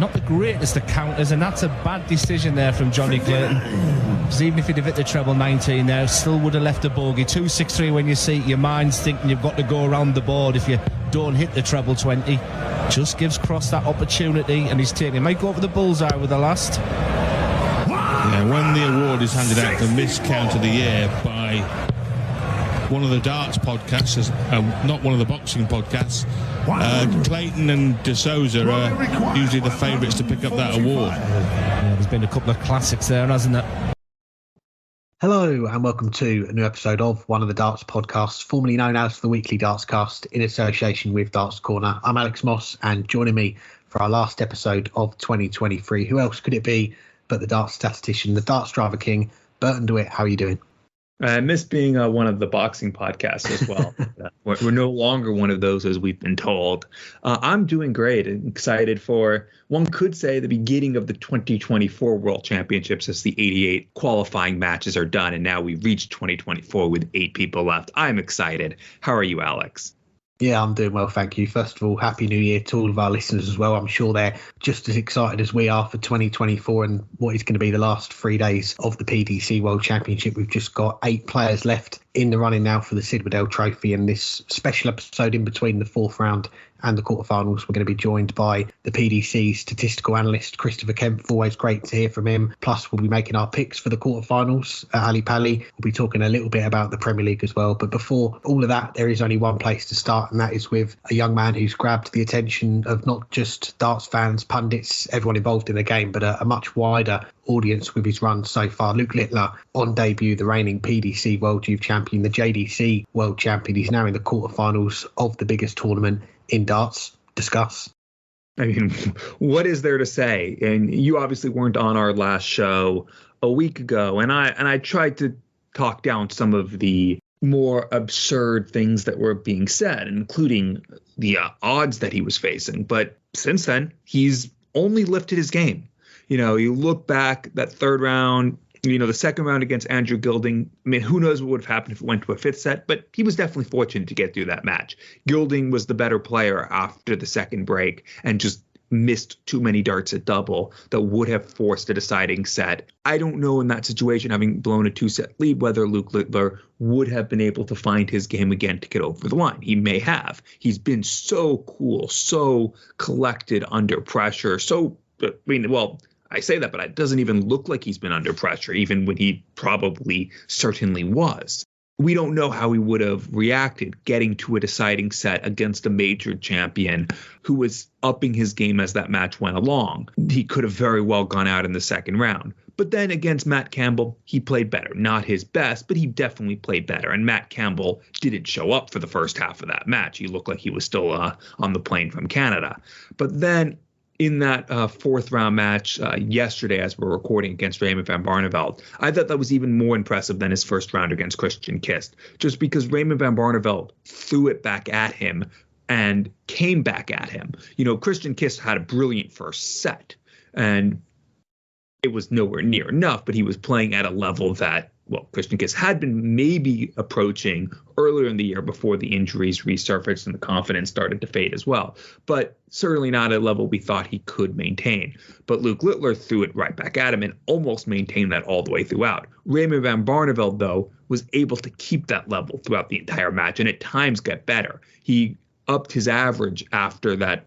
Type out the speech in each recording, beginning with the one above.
not the greatest of counters, and that's a bad decision there from Johnny Clayton. Because even if he'd have hit the treble 19 there, still would have left a bogey. 2-6-3 when you see it, your mind's thinking you've got to go around the board if you don't hit the treble 20. Just gives Cross that opportunity, and he's taking. He might go for the bullseye with the last. Yeah, when the award is handed out for missed count of the year by one of the darts podcasts, not one of the boxing podcasts, Clayton and De Souza are usually the favourites to pick up that award. Yeah, there's been a couple of classics there, hasn't there? Hello and welcome to a new episode of one of the darts podcasts, formerly known as the Weekly Dartscast, in association with Darts Corner. I'm Alex Moss, and joining me for our last episode of 2023, who else could it be but the darts statistician, the darts driver king, Burton DeWitt. How are you doing? I miss being one of the boxing podcasts as well. We're no longer one of those, as we've been told. I'm doing great and excited for, one could say, the beginning of the 2024 World Championships, as the 88 qualifying matches are done. And now we've reached 2024 with 8 people left. I'm excited. How are you, Alex? Yeah, I'm doing well, thank you. First of all, Happy New Year to all of our listeners as well. I'm sure they're just as excited as we are for 2024 and what is going to be the last 3 days of the PDC World Championship. We've just got 8 players left in the running now for the Sid Waddell Trophy, and this special episode in between the 4th round and the quarterfinals, we're going to be joined by the PDC statistical analyst Christopher Kempf. Always great to hear from him. Plus, we'll be making our picks for the quarterfinals at Ali Pali. We'll be talking a little bit about the Premier League as well. But before all of that, there is only one place to start, and that is with a young man who's grabbed the attention of not just darts fans, pundits, everyone involved in the game, but a much wider audience with his run so far. Luke Littler, on debut, the reigning PDC World Youth Champion, the JDC World Champion. He's now in the quarterfinals of the biggest tournament in darts. Discuss. I mean, what is there to say? And you obviously weren't on our last show a week ago, and I tried to talk down some of the more absurd things that were being said, including the odds that he was facing. But since then, he's only lifted his game. You know, you look back, that 3rd round, you know, the 2nd round against Andrew Gilding. I mean, who knows what would have happened if it went to a 5th set, but he was definitely fortunate to get through that match. Gilding was the better player after the 2nd break and just missed too many darts at double that would have forced a deciding set. I don't know in that situation, having blown a 2-set lead, whether Luke Littler would have been able to find his game again to get over the line. He may have. He's been so cool, so collected under pressure. I say that, but it doesn't even look like he's been under pressure, even when he probably certainly was. We don't know how he would have reacted getting to a deciding set against a major champion who was upping his game as that match went along. He could have very well gone out in the 2nd round. But then against Matt Campbell, he played better. Not his best, but he definitely played better. And Matt Campbell didn't show up for the first half of that match. He looked like he was still on the plane from Canada. But then in that 4th round match yesterday, as we're recording, against Raymond van Barneveld, I thought that was even more impressive than his 1st round against Christian Kist, just because Raymond van Barneveld threw it back at him and came back at him. You know, Christian Kist had a brilliant first set, and it was nowhere near enough, but he was playing at a level that, well, Christian Kist had been maybe approaching earlier in the year before the injuries resurfaced and the confidence started to fade as well. But certainly not at a level we thought he could maintain. But Luke Littler threw it right back at him and almost maintained that all the way throughout. Raymond van Barneveld, though, was able to keep that level throughout the entire match and at times get better. He upped his average after that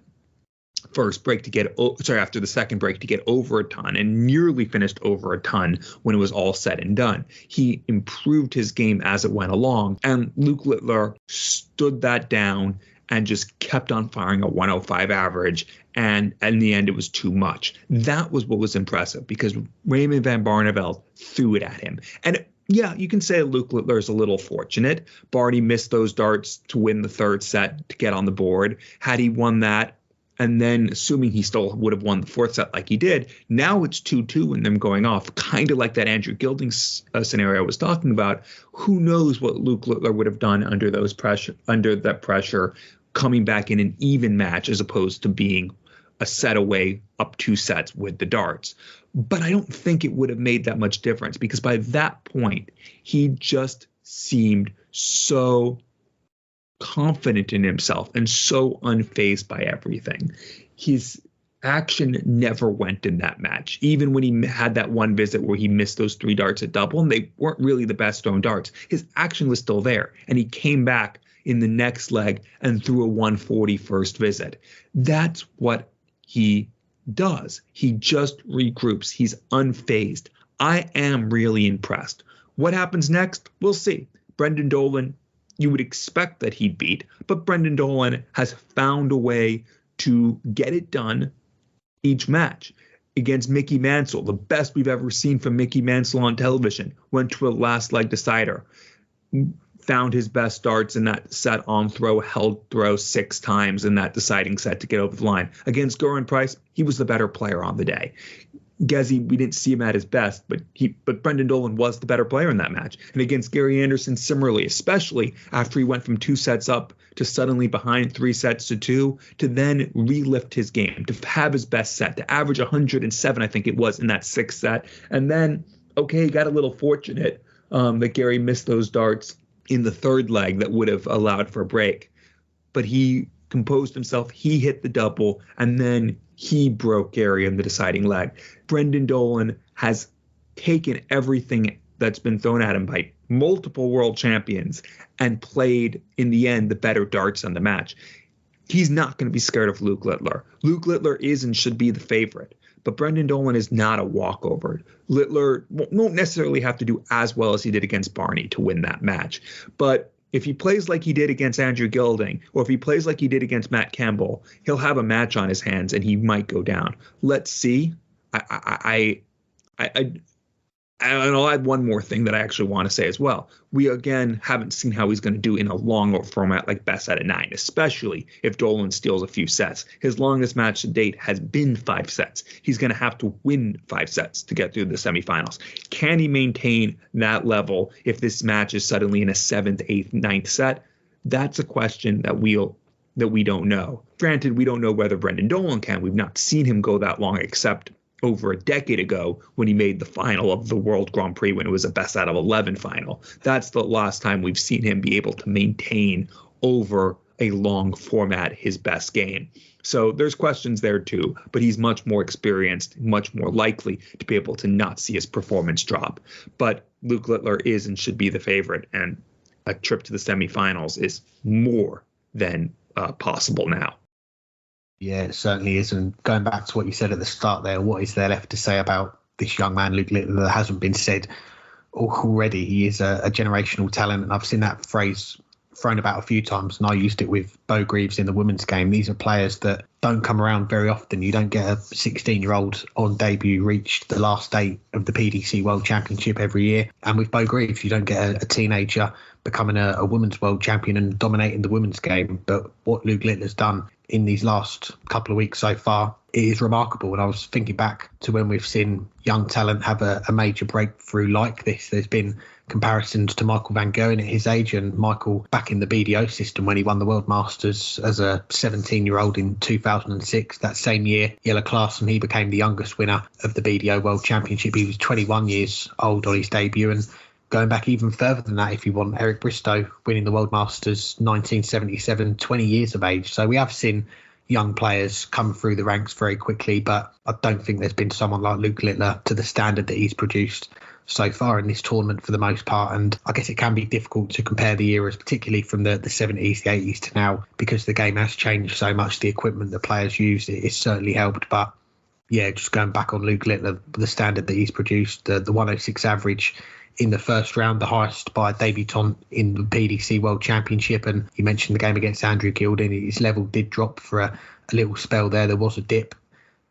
after the 2nd break to get over a ton, and nearly finished over a ton when it was all said and done. He improved his game as it went along, and Luke Littler stood that down and just kept on firing a 105 average, and in the end it was too much. That was what was impressive, because Raymond van Barneveld threw it at him. And yeah, you can say Luke Littler is a little fortunate. Barney missed those darts to win the 3rd set to get on the board. Had he won that, and then assuming he still would have won the 4th set like he did, now it's 2-2 and them going off, kind of like that Andrew Gilding scenario I was talking about. Who knows what Luke Littler would have done under that pressure, coming back in an even match as opposed to being a set away up 2 sets with the darts. But I don't think it would have made that much difference, because by that point, he just seemed so confident in himself and so unfazed by everything. action never went in that match. Even when he had that one visit where he missed those 3 darts at double, and they weren't really the best thrown darts, his action was still there. And he came back in the next leg and threw a 140 first visit. That's what he does. He just regroups. He's unfazed. I am really impressed. What happens next? We'll see. Brendan Dolan, you would expect that he'd beat, but Brendan Dolan has found a way to get it done each match. Against Mickey Mansell, the best we've ever seen from Mickey Mansell on television, went to a last leg decider, found his best darts in that set on throw, held throw 6 times in that deciding set to get over the line. Against Goran Price, he was the better player on the day. Gezi, we didn't see him at his best, but Brendan Dolan was the better player in that match. And against Gary Anderson, similarly, especially after he went from 2 sets up to suddenly behind 3 sets to 2, to then relift his game, to have his best set, to average 107, I think it was, in that 6th set. And then, okay, he got a little fortunate that Gary missed those darts in the 3rd leg that would have allowed for a break. But he composed himself, he hit the double, and then he broke Gary in the deciding leg. Brendan Dolan has taken everything that's been thrown at him by multiple world champions and played, in the end, the better darts on the match. He's not going to be scared of Luke Littler. Luke Littler is and should be the favorite, but Brendan Dolan is not a walkover. Littler won't necessarily have to do as well as he did against Barney to win that match, but if he plays like he did against Andrew Gilding, or if he plays like he did against Matt Campbell, he'll have a match on his hands and he might go down. Let's see. And I'll add one more thing that I actually want to say as well. We, again, haven't seen how he's going to do in a longer format like best out of 9, especially if Dolan steals a few sets. His longest match to date has been 5 sets. He's going to have to win 5 sets to get through the semifinals. Can he maintain that level if this match is suddenly in a 7th, 8th, 9th set? That's a question that we don't know. Granted, we don't know whether Brendan Dolan can. We've not seen him go that long, except over a decade ago when he made the final of the World Grand Prix when it was a best out of 11 final. That's the last time we've seen him be able to maintain over a long format his best game. So there's questions there too, but he's much more experienced, much more likely to be able to not see his performance drop. But Luke Littler is and should be the favorite, and a trip to the semifinals is more than possible now. Yeah, it certainly is. And going back to what you said at the start there, what is there left to say about this young man, Luke Littler, that hasn't been said already? He is a generational talent, and I've seen that phrase thrown about a few times, and I used it with Bo Greaves in the women's game. These are players that don't come around very often. You don't get a 16-year-old on debut reach the last 8 of the PDC World Championship every year. And with Bo Greaves, you don't get a teenager becoming a women's world champion and dominating the women's game. But what Luke Littler's done in these last couple of weeks so far, it is remarkable. And I was thinking back to when we've seen young talent have a major breakthrough like this. There's been comparisons to Michael van Gerwen at his age, and Michael back in the BDO system when he won the World Masters as a 17-year-old in 2006. That same year, Jelle Klaasen, he became the youngest winner of the BDO World Championship. He was 21 years old on his debut, and going back even further than that, if you want, Eric Bristow winning the World Masters 1977, 20 years of age. So we have seen young players come through the ranks very quickly, but I don't think there's been someone like Luke Littler to the standard that he's produced so far in this tournament for the most part. And I guess it can be difficult to compare the eras, particularly from the 70s, the 80s to now, because the game has changed so much. The equipment that players use, it's certainly helped. But yeah, just going back on Luke Littler, the standard that he's produced, the 106 average in the first round, the highest by a debutant in the PDC World Championship. And you mentioned the game against Andrew Gilding. His level did drop for a little spell there. There was a dip,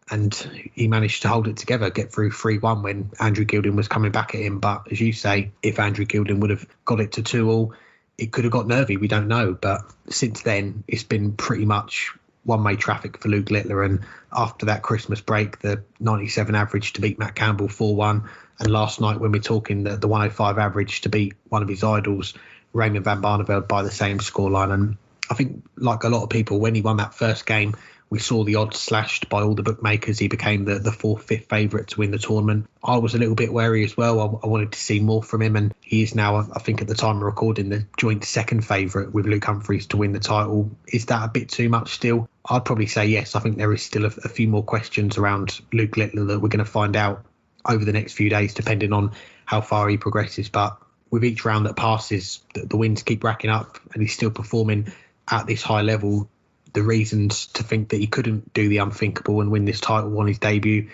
and he managed to hold it together, get through 3-1 when Andrew Gilding was coming back at him. But as you say, if Andrew Gilding would have got it to 2-2, it could have got nervy. We don't know. But since then, it's been pretty much one-way traffic for Luke Littler. And after that Christmas break, the 97 average to beat Matt Campbell 4-1. And last night, when we're talking the 105 average to beat one of his idols, Raymond van Barneveld, by the same scoreline. And I think, like a lot of people, when he won that first game we saw the odds slashed by all the bookmakers. He became the 4th, 5th favourite to win the tournament. I was a little bit wary as well. I wanted to see more from him, and he is now, I think at the time of recording, the joint 2nd favourite with Luke Humphries to win the title. Is that a bit too much still? I'd probably say yes. I think there is still a few more questions around Luke Littler that we're going to find out over the next few days, depending on how far he progresses. But with each round that passes, the wins keep racking up, and he's still performing at this high level. The reasons to think that he couldn't do the unthinkable and win this title on his debut,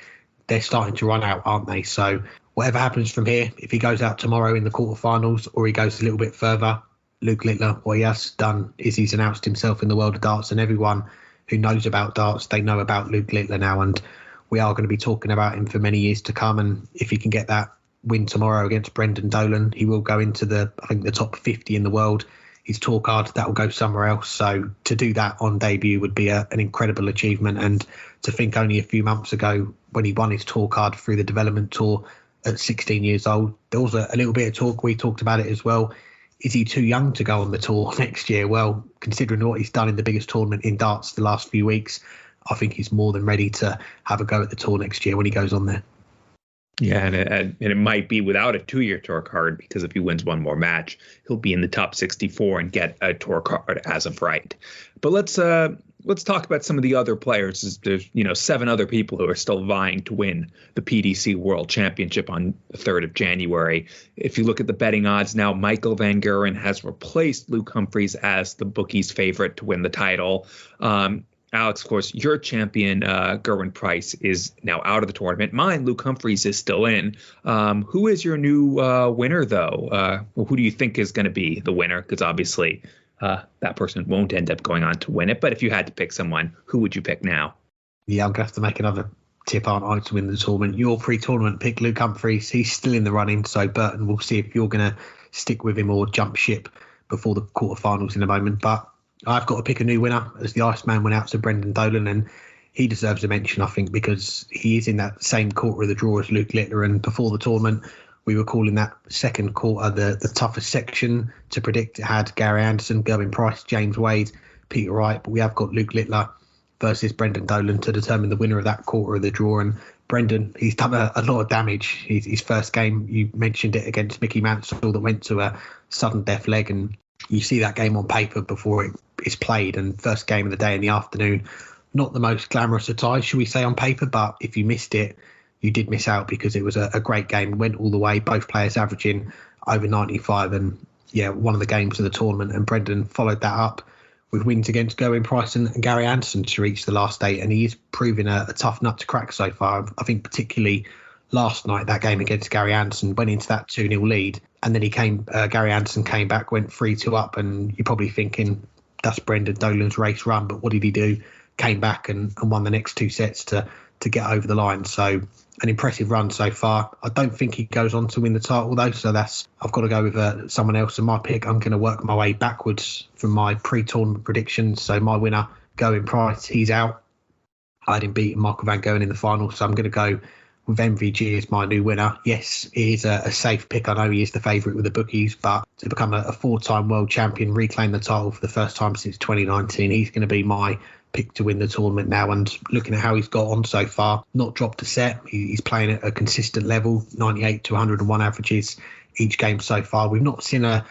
they're starting to run out, aren't they? So whatever happens from here, if he goes out tomorrow in the quarterfinals or he goes a little bit further, Luke Littler, what he has done is he's announced himself in the world of darts, and everyone who knows about darts, they know about Luke Littler now, and we are going to be talking about him for many years to come. And if he can get that win tomorrow against Brendan Dolan, he will go into the top 50 in the world. His tour card, that will go somewhere else. So to do that on debut would be an incredible achievement. And to think only a few months ago when he won his tour card through the development tour at 16 years old, there was a little bit of talk. We talked about it as well. Is he too young to go on the tour next year? Well, considering what he's done in the biggest tournament in darts the last few weeks, I think he's more than ready to have a go at the tour next year when he goes on there. Yeah, and it might be without a 2-year tour card, because if he wins one more match, he'll be in the top 64 and get a tour card as of right. But let's talk about some of the other players. There's 7 other people who are still vying to win the PDC World Championship on the 3rd of January. If you look at the betting odds now, Michael van Gerwen has replaced Luke Humphries as the bookies' favorite to win the title. Alex, of course, your champion, Gerwin Price, is now out of the tournament. Mine, Luke Humphries, is still in. Who is your new winner, though? Who do you think is going to be the winner? Because obviously that person won't end up going on to win it. But if you had to pick someone, who would you pick now? Yeah, I'm going to have to make another tip, aren't I, to win the tournament. Your pre-tournament pick, Luke Humphries, he's still in the running. So, Burton, we'll see if you're going to stick with him or jump ship before the quarterfinals in a moment. But I've got to pick a new winner, as the Iceman went out to Brendan Dolan, and he deserves a mention, I think, because he is in that same quarter of the draw as Luke Littler. And before the tournament, we were calling that second quarter the toughest section to predict. It had Gary Anderson, Gerwin Price, James Wade, Peter Wright, but we have got Luke Littler versus Brendan Dolan to determine the winner of that quarter of the draw. And Brendan, he's done a lot of damage. His first game, you mentioned it, against Mickey Mansell, that went to a sudden death leg, and you see that game on paper before it is played, and first game of the day in the afternoon, not the most glamorous of ties, should we say, on paper, but if you missed it, you did miss out, because it was a great game. It went all the way, both players averaging over 95, and yeah, one of the games of the tournament. And Brendan followed that up with wins against Gerwin Price and Gary Anderson to reach the last 8, and he is proving a tough nut to crack so far. I think particularly last night, that game against Gary Anderson, went into that 2-0 lead, and then Gary Anderson came back, went 3-2 up, and you're probably thinking that's Brendan Dolan's race run. But what did he do? Came back and won the next 2 sets to get over the line. So an impressive run so far. I don't think he goes on to win the title, though, so I've got to go with someone else. And my pick, I'm going to work my way backwards from my pre-tournament predictions. So my winner, Gerwin Price, he's out. I had him beating Michael van Gerwen in the final, so I'm going to go with MVG as my new winner. Yes, he is a safe pick. I know he is the favourite with the bookies, but to become a 4-time world champion, reclaim the title for the first time since 2019, he's going to be my pick to win the tournament now. And looking at how he's got on so far, not dropped a set. He's playing at a consistent level, 98 to 101 averages each game so far. We've not seen a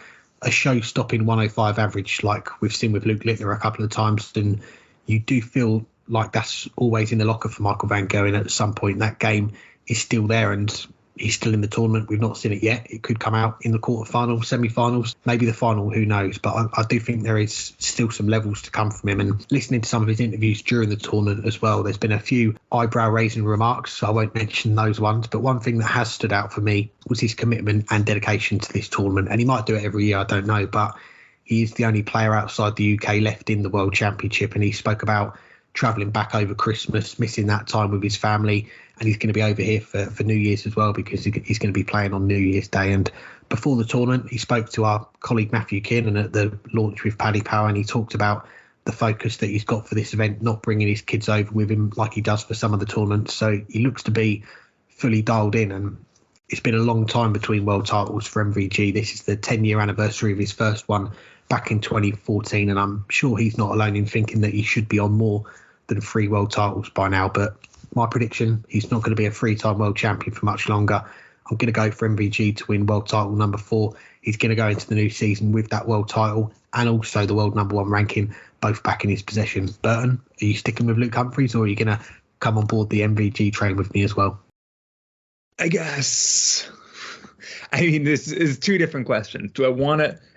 show-stopping 105 average like we've seen with Luke Littler a couple of times, and you do feel like that's always in the locker for Michael van Gerwen. At some point, that game is still there, and he's still in the tournament. We've not seen it yet. It could come out in the quarterfinals, semi-finals, maybe the final, who knows. But I do think there is still some levels to come from him. And listening to some of his interviews during the tournament as well, there's been a few eyebrow-raising remarks, so I won't mention those ones. But one thing that has stood out for me was his commitment and dedication to this tournament. And he might do it every year, I don't know, but he is the only player outside the UK left in the World Championship. And he spoke about travelling back over Christmas, missing that time with his family, and he's going to be over here for New Year's as well, because he's going to be playing on New Year's Day. And before the tournament, he spoke to our colleague Matthew Kiernan at the launch with Paddy Power, and he talked about the focus that he's got for this event, not bringing his kids over with him like he does for some of the tournaments. So he looks to be fully dialed in, and it's been a long time between world titles for MVG. This is the 10-year anniversary of his first one back in 2014, and I'm sure he's not alone in thinking that he should be on more than 3 world titles by now. But my prediction, he's not going to be a 3-time world champion for much longer. I'm going to go for MVG to win world title number 4. He's going to go into the new season with that world title and also the world number 1 ranking, both back in his possession. Burton, are you sticking with Luke Humphries, or are you going to come on board the MVG train with me as well? I guess. I mean, this is 2 different questions.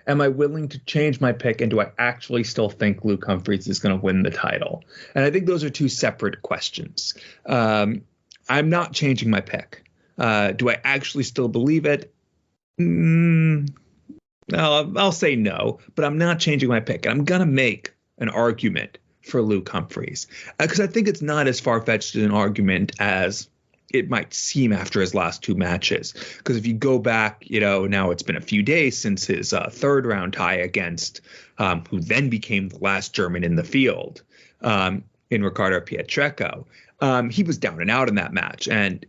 Am I willing to change my pick, and do I actually still think Luke Humphries is going to win the title? And I think those are 2 separate questions. I'm not changing my pick. Do I actually still believe it? I'll say no, but I'm not changing my pick. And I'm going to make an argument for Luke Humphries, because I think it's not as far-fetched an argument as it might seem after his last 2 matches. Because if you go back, now it's been a few days since his 3rd round tie against who then became the last German in the field, in Riccardo Pietreczko. He was down and out in that match, and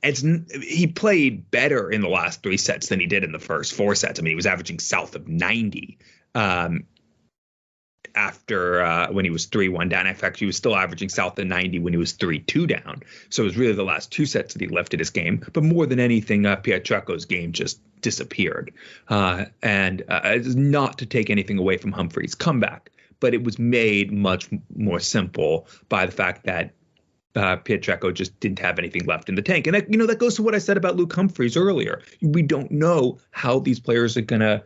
he played better in the last 3 sets than he did in the first 4 sets. I mean, he was averaging south of 90 after when he was 3-1 down. In fact, he was still averaging south of 90 when he was 3-2 down. So it was really the last 2 sets that he lifted his game. But more than anything, Pietreczko's game just disappeared. And it's not to take anything away from Humphries' comeback, but it was made much more simple by the fact that Pietreczko just didn't have anything left in the tank. And that goes to what I said about Luke Humphries earlier. We don't know how these players are going to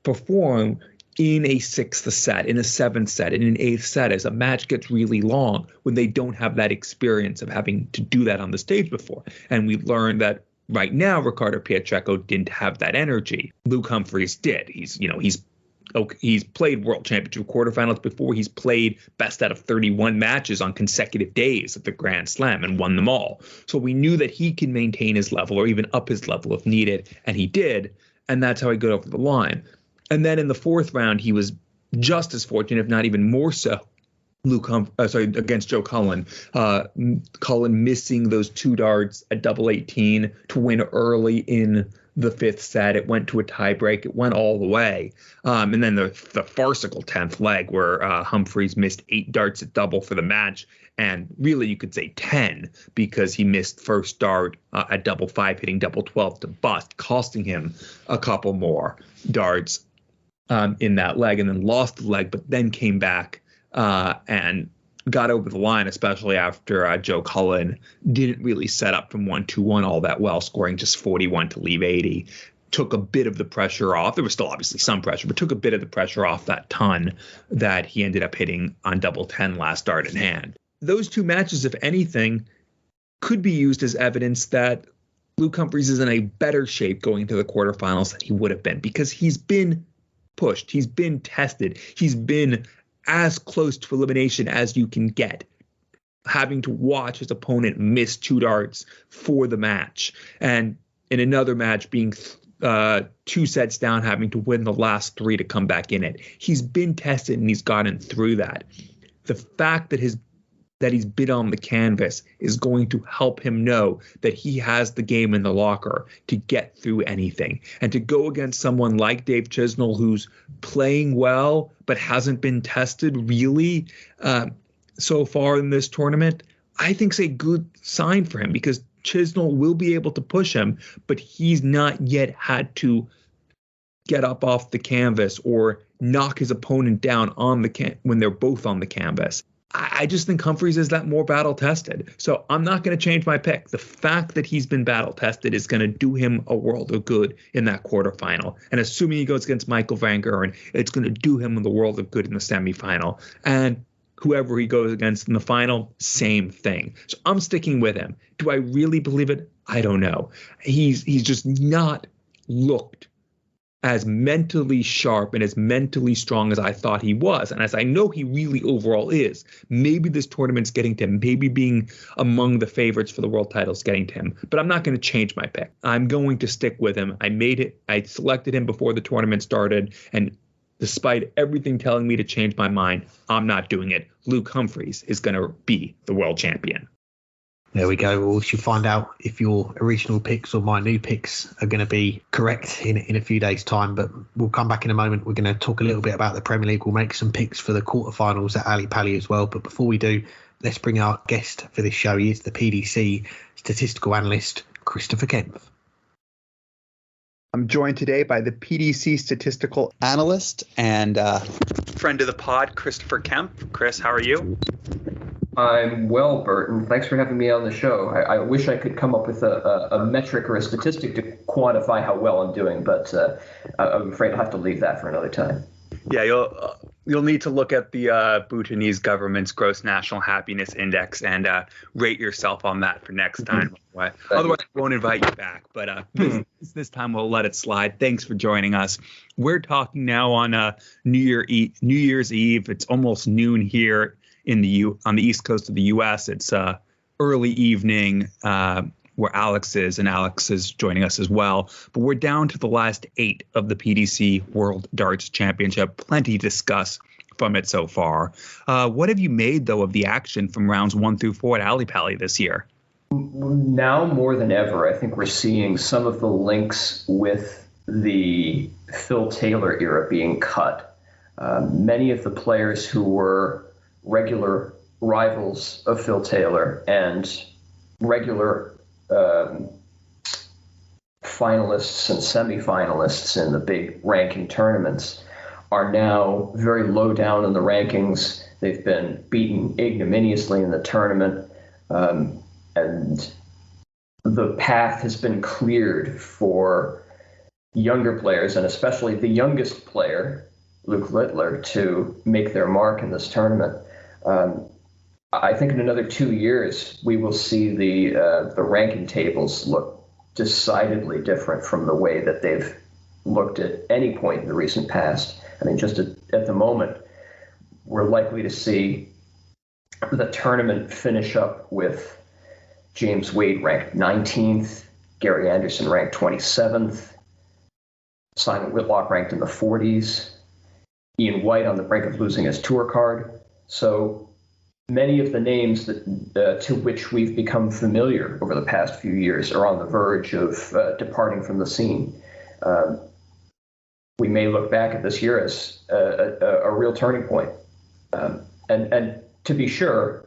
perform in a 6th set, in a 7th set, in an 8th set, as a match gets really long, when they don't have that experience of having to do that on the stage before. And we learned that right now, Riccardo Pietreczko didn't have that energy. Luke Humphries did. He's played World Championship quarterfinals before. He's played best out of 31 matches on consecutive days at the Grand Slam and won them all. So we knew that he can maintain his level or even up his level if needed, and he did. And that's how he got over the line. And then in the 4th round, he was just as fortunate, if not even more so, against Joe Cullen. Cullen missing those 2 darts at double 18 to win early in the 5th set. It went to a tiebreak. It went all the way. And then the farcical 10th leg where Humphries missed 8 darts at double for the match. And really, you could say 10, because he missed first dart at double 5, hitting double 12 to bust, costing him a couple more darts in that leg, and then lost the leg, but then came back and got over the line, especially after Joe Cullen didn't really set up from 1-2-1 all that well, scoring just 41 to leave 80. Took a bit of the pressure off. There was still obviously some pressure, but took a bit of the pressure off that ton that he ended up hitting on double 10 last dart in hand. Those 2 matches, if anything, could be used as evidence that Luke Humphries is in a better shape going to the quarterfinals than he would have been, because he's been pushed. He's been tested. He's been as close to elimination as you can get, having to watch his opponent miss 2 darts for the match. And in another match, being 2 sets down, having to win the last 3 to come back in it. He's been tested and he's gotten through that. The fact that he's been on the canvas is going to help him know that he has the game in the locker to get through anything. And to go against someone like Dave Chisnall, who's playing well but hasn't been tested really so far in this tournament, I think is a good sign for him, because Chisnall will be able to push him, but he's not yet had to get up off the canvas or knock his opponent down on when they're both on the canvas. I just think Humphries is that more battle tested. So I'm not going to change my pick. The fact that he's been battle tested is going to do him a world of good in that quarterfinal. And assuming he goes against Michael van Gerwen, it's going to do him in the world of good in the semifinal. And whoever he goes against in the final, same thing. So I'm sticking with him. Do I really believe it? I don't know. He's just not looked as mentally sharp and as mentally strong as I thought he was, and as I know he really overall is. Maybe this tournament's getting to him. Maybe being among the favorites for the world title's getting to him. But I'm not going to change my pick. I'm going to stick with him. I selected him before the tournament started, and despite everything telling me to change my mind, I'm not doing it. Luke Humphries is going to be the world champion. There we go. We should find out if your original picks or my new picks are going to be correct in a few days' time. But we'll come back in a moment. We're going to talk a little bit about the Premier League. We'll make some picks for the quarterfinals at Ali Pali as well. But before we do, let's bring our guest for this show. He is the PDC statistical analyst, Christopher Kempf. I'm joined today by the PDC statistical analyst and friend of the pod, Christopher Kempf. Chris, how are you? I'm well, Burton. Thanks for having me on the show. I wish I could come up with a metric or a statistic to quantify how well I'm doing, but I'm afraid I'll have to leave that for another time. Yeah, you'll need to look at the Bhutanese government's gross national happiness index and rate yourself on that for next time. Otherwise, I won't invite you back. But this time we'll let it slide. Thanks for joining us. We're talking now on New Year's Eve. It's almost noon here on the east coast of the U.S. It's early evening where Alex is, and Alex is joining us as well. But we're down to the last 8 of the PDC World Darts Championship. Plenty to discuss from it so far. What have you made, though, of the action from rounds 1 through 4 at Ali Pali this year? Now more than ever, I think we're seeing some of the links with the Phil Taylor era being cut. Many of the players who were regular rivals of Phil Taylor and regular finalists and semifinalists in the big ranking tournaments are now very low down in the rankings. They've been beaten ignominiously in the tournament, and the path has been cleared for younger players, and especially the youngest player, Luke Littler, to make their mark in this tournament. I think in another 2 years, we will see the ranking tables look decidedly different from the way that they've looked at any point in the recent past. I mean, just at the moment, we're likely to see the tournament finish up with James Wade ranked 19th, Gary Anderson ranked 27th, Simon Whitlock ranked in the 40s, Ian White on the brink of losing his tour card. So many of the names that to which we've become familiar over the past few years are on the verge of departing from the scene. We may look back at this year as a real turning point. And to be sure,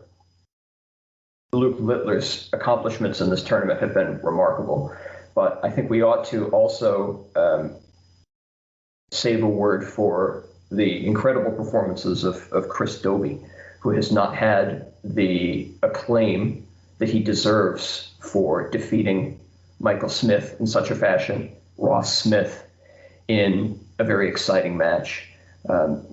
Luke Littler's accomplishments in this tournament have been remarkable. But I think we ought to also save a word for the incredible performances of Chris Dobie, who has not had the acclaim that he deserves for defeating Michael Smith in such a fashion, Ross Smith in a very exciting match.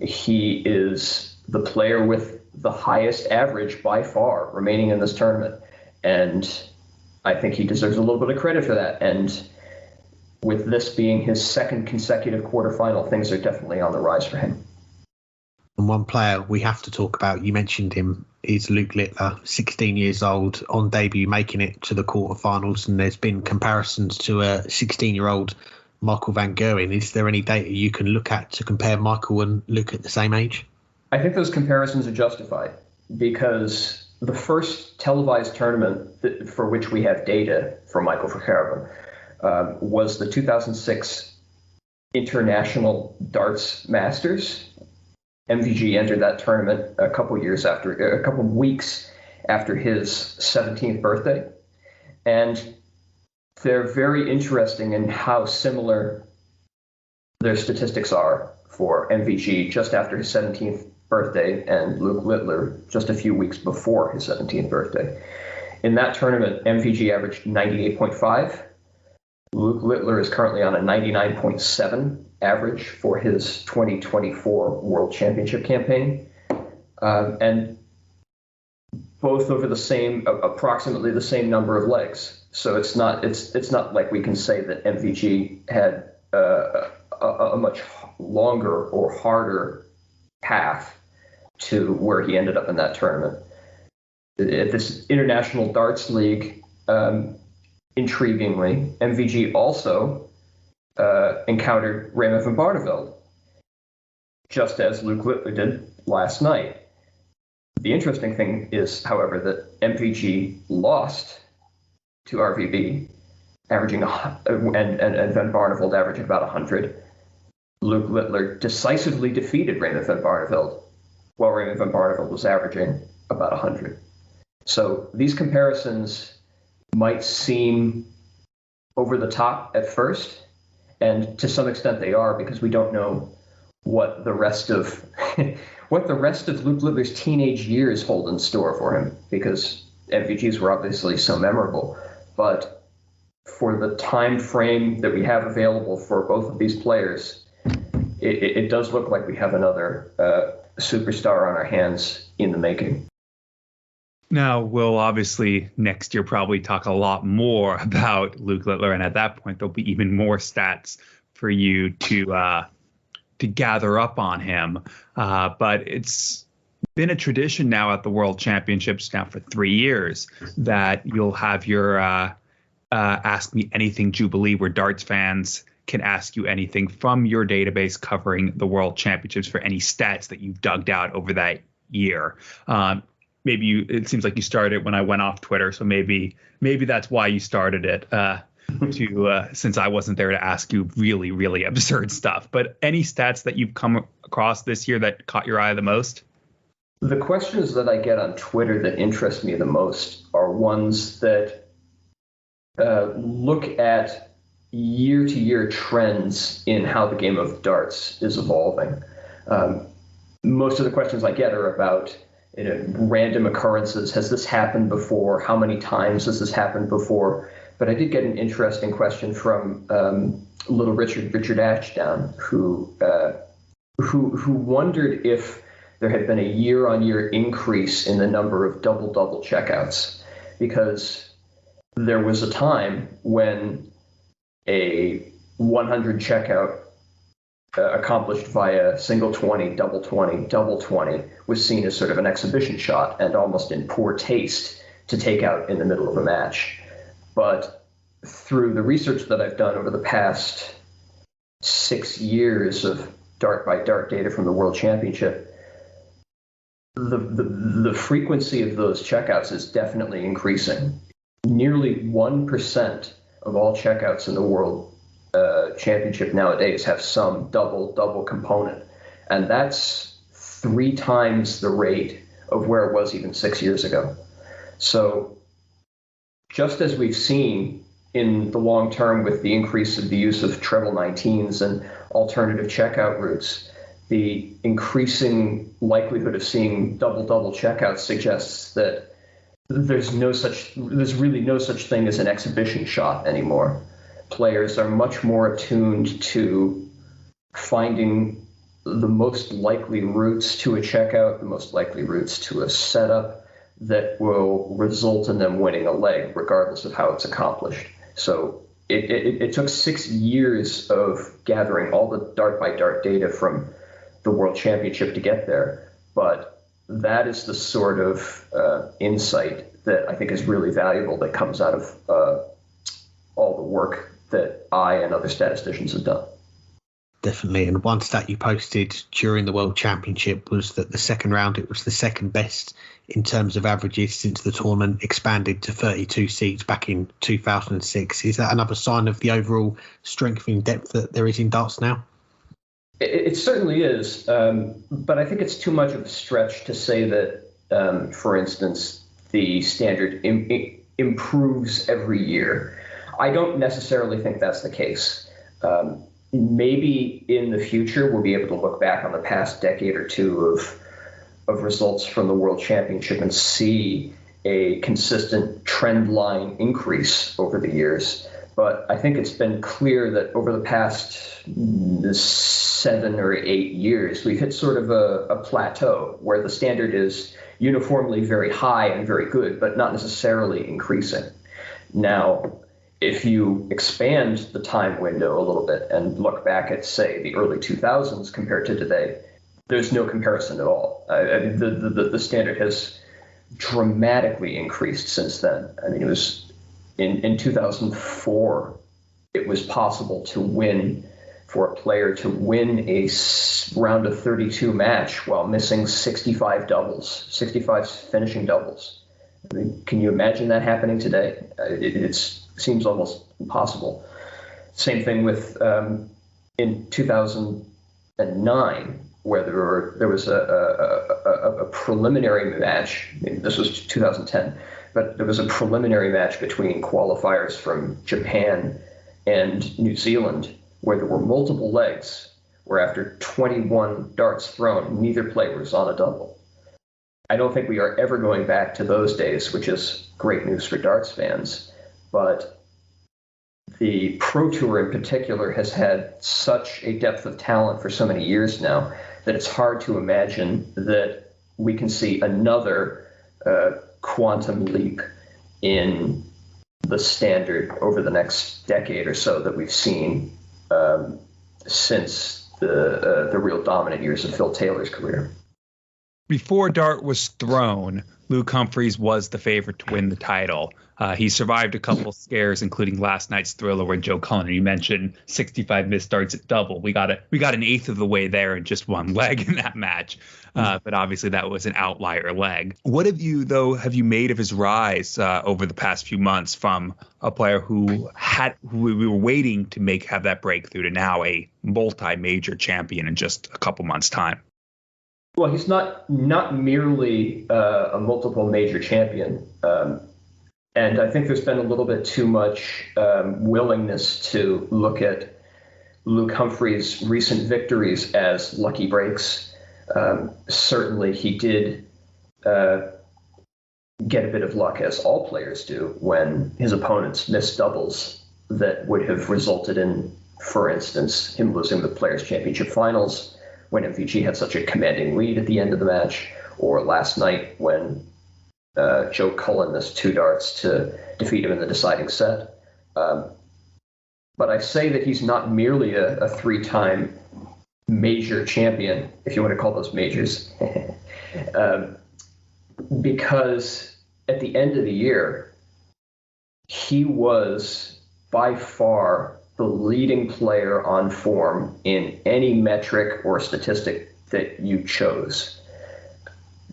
He is the player with the highest average by far remaining in this tournament, and I think he deserves a little bit of credit for that. And with this being his second consecutive quarterfinal, things are definitely on the rise for him. And one player we have to talk about, you mentioned him, is Luke Littler, 16 years old, on debut, making it to the quarterfinals. And there's been comparisons to a 16-year-old Michael van Gerwen. Is there any data you can look at to compare Michael and Luke at the same age? I think those comparisons are justified because the first televised tournament for which we have data for Michael van Gerwen was the 2006 International Darts Masters. MVG entered that tournament a couple of weeks after his 17th birthday. And they're very interesting in how similar their statistics are for MVG just after his 17th birthday and Luke Littler just a few weeks before his 17th birthday. In that tournament, MVG averaged 98.5. Luke Littler is currently on a 99.7 average for his 2024 World Championship campaign. And both over approximately the same number of legs. So it's not like we can say that MVG had a much longer or harder path to where he ended up in that tournament. At this International Darts League, intriguingly, MVG also encountered Raymond van Barneveld, just as Luke Littler did last night. The interesting thing is, however, that MVG lost to RVB, averaging and Van Barneveld averaging about 100. Luke Littler decisively defeated Raymond van Barneveld, while Raymond van Barneveld was averaging about 100. So these comparisons might seem over the top at first, and to some extent they are, because we don't know what the rest of Luke Littler's teenage years hold in store for him, because MVGs were obviously so memorable. But for the time frame that we have available for both of these players, it does look like we have another superstar on our hands in the making. Now, we'll obviously next year probably talk a lot more about Luke Littler, and at that point there'll be even more stats for you to gather up on him. But it's been a tradition now at the World Championships now for 3 years that you'll have your Ask Me Anything Jubilee, where darts fans can ask you anything from your database covering the World Championships for any stats that you've dug out over that year. It seems like you started when I went off Twitter, so maybe that's why you started it, since I wasn't there to ask you really, really absurd stuff. But any stats that you've come across this year that caught your eye the most? The questions that I get on Twitter that interest me the most are ones that look at year-to-year trends in how the game of darts is evolving. Most of the questions I get are about random occurrences. Has this happened before? How many times has this happened before? But I did get an interesting question from little Richard Ashdown, who wondered if there had been a year-on-year increase in the number of double-double checkouts, because there was a time when a 100 checkout accomplished via single 20, double 20, double 20 was seen as sort of an exhibition shot and almost in poor taste to take out in the middle of a match. But through the research that I've done over the past 6 years of dart by dart data from the World Championship, the frequency of those checkouts is definitely increasing. Nearly 1% of all checkouts in the World Championship nowadays have some double component, and that's 3 times the rate of where it was even 6 years ago. So just as we've seen in the long term with the increase of the use of treble 19s and alternative checkout routes, the increasing likelihood of seeing double checkouts suggests that there's really no such thing as an exhibition shot anymore. Players are much more attuned to finding the most likely routes to a checkout, the most likely routes to a setup that will result in them winning a leg, regardless of how it's accomplished. So it took 6 years of gathering all the dart by dart data from the World Championship to get there, but that is the sort of insight that I think is really valuable that comes out of all the work that I and other statisticians have done. Definitely. And one stat you posted during the World Championship was that the second round, it was the second best in terms of averages since the tournament expanded to 32 seeds back in 2006. Is that another sign of the overall strengthening depth that there is in darts now? It certainly is, but I think it's too much of a stretch to say that, for instance, the standard improves every year. I don't necessarily think that's the case. Maybe in the future we'll be able to look back on the past decade or two of results from the World Championship and see a consistent trend line increase over the years. But I think it's been clear that over the past 7 or 8 years, we've hit sort of a plateau where the standard is uniformly very high and very good, but not necessarily increasing. Now, if you expand the time window a little bit and look back at, say, the early 2000s compared to today, there's no comparison at all. The standard has dramatically increased since then. I mean, it was in 2004, it was possible to win for a player to win a round of 32 match while missing 65 finishing doubles. I mean, can you imagine that happening today? It seems almost impossible. Same thing with in 2009, where there was a preliminary match. This was 2010, but there was a preliminary match between qualifiers from Japan and New Zealand, where there were multiple legs, where after 21 darts thrown, neither player was on a double. I don't think we are ever going back to those days, which is great news for darts fans. But the Pro Tour in particular has had such a depth of talent for so many years now that it's hard to imagine that we can see another quantum leap in the standard over the next decade or so that we've seen since the real dominant years of Phil Taylor's career. Before dart was thrown, Luke Humphries was the favorite to win the title. He survived a couple scares, including last night's thriller when Joe Cullen, you mentioned 65 missed darts at double. We got an eighth of the way there in just one leg in that match. But obviously that was an outlier leg. What have you made of his rise over the past few months from a player who we were waiting to have that breakthrough to now a multi-major champion in just a couple months' time? Well, he's not merely a multiple major champion. And I think there's been a little bit too much willingness to look at Luke Humphries' recent victories as lucky breaks. Certainly he did get a bit of luck, as all players do, when his opponents miss doubles that would have resulted in, for instance, him losing the Players' Championship finals when MVG had such a commanding lead at the end of the match, or last night when Joe Cullen missed 2 darts to defeat him in the deciding set. But I say that he's not merely a 3-time major champion, if you want to call those majors, because at the end of the year, he was by far the leading player on form in any metric or statistic that you chose.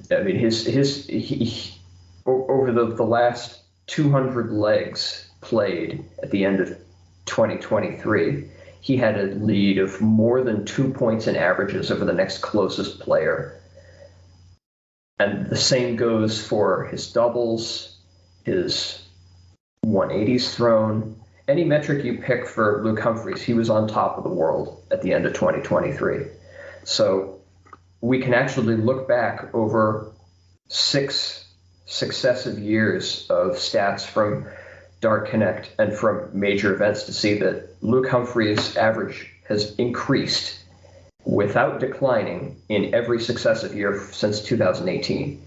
I mean, he over the last 200 legs played at the end of 2023, he had a lead of more than 2 points in averages over the next closest player. And the same goes for his doubles, his 180s thrown. Any metric you pick for Luke Humphries, he was on top of the world at the end of 2023. So we can actually look back over 6 successive years of stats from Dart Connect and from major events to see that Luke Humphries' average has increased without declining in every successive year since 2018.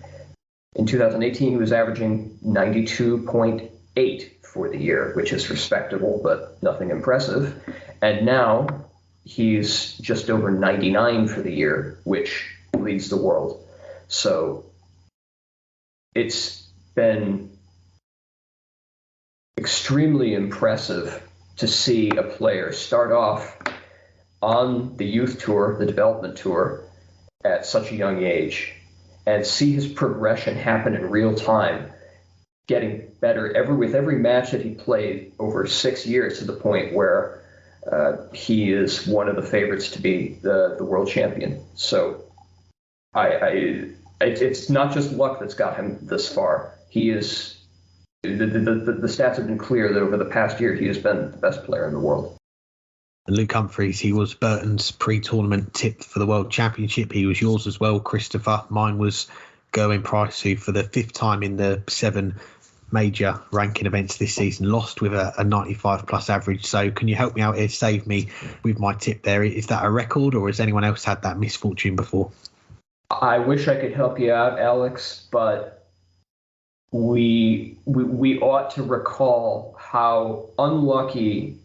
In 2018, he was averaging 92.8 for the year, which is respectable, but nothing impressive. And now he's just over 99 for the year, which leads the world. So it's been extremely impressive to see a player start off on the youth tour, the development tour, at such a young age, and see his progression happen in real time, getting better with every match that he played over 6 years, to the point where he is one of the favorites to be the world champion. So it's not just luck that's got him this far. He is the stats have been clear that over the past year he has been the best player in the world. Luke Humphries, he was Burton's pre-tournament tip for the World Championship. He was yours as well, Christopher. Mine was Gerwen Price, who for the 5th time in the 7 major ranking events this season lost with a 95 plus average. So can you help me out here, save me with my tip there? Is that a record, or has anyone else had that misfortune before? I wish I could help you out, Alex, but we ought to recall how unlucky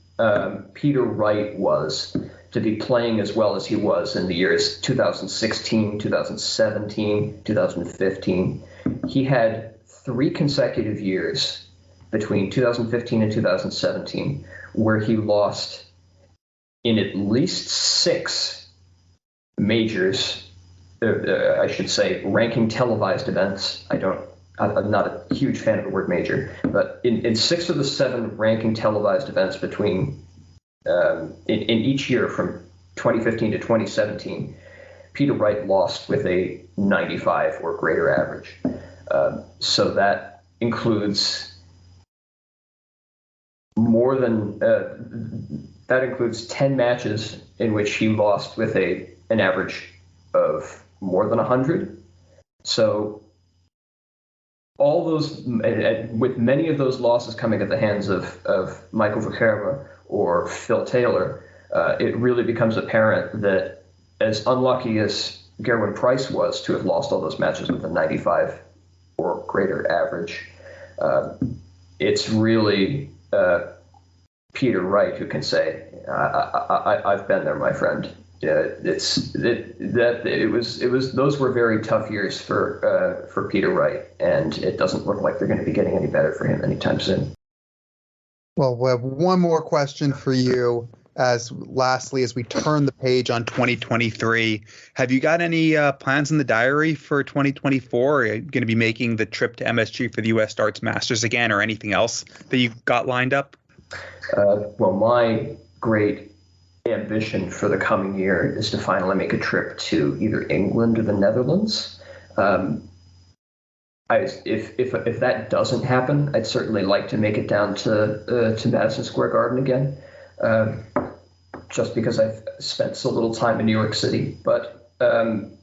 Peter Wright was to be playing as well as he was in the years 2016, 2017, 2015. He had 3 consecutive years between 2015 and 2017 where he lost in at least 6 majors, I should say, ranking televised events. I'm not a huge fan of the word major, but in 6 of the 7 ranking televised events between in each year from 2015 to 2017, Peter Wright lost with a 95 or greater average. So that includes more than that includes 10 matches in which he lost with an average of more than 100. So all those, with many of those losses coming at the hands of Michael van Gerwen or Phil Taylor, it really becomes apparent that as unlucky as Gerwin Price was to have lost all those matches with a 95 or greater average, it's really Peter Wright who can say, "I've been there, my friend." Those were very tough years for Peter Wright, and it doesn't look like they're going to be getting any better for him anytime soon. Well, we have one more question for you. As we turn the page on 2023, have you got any plans in the diary for 2024? Are you going to be making the trip to MSG for the U.S. Darts Masters again, or anything else that you've got lined up? Well, my great ambition for the coming year is to finally make a trip to either England or the Netherlands. If that doesn't happen, I'd certainly like to make it down to Madison Square Garden again. Just because I've spent so little time in New York City, but I'm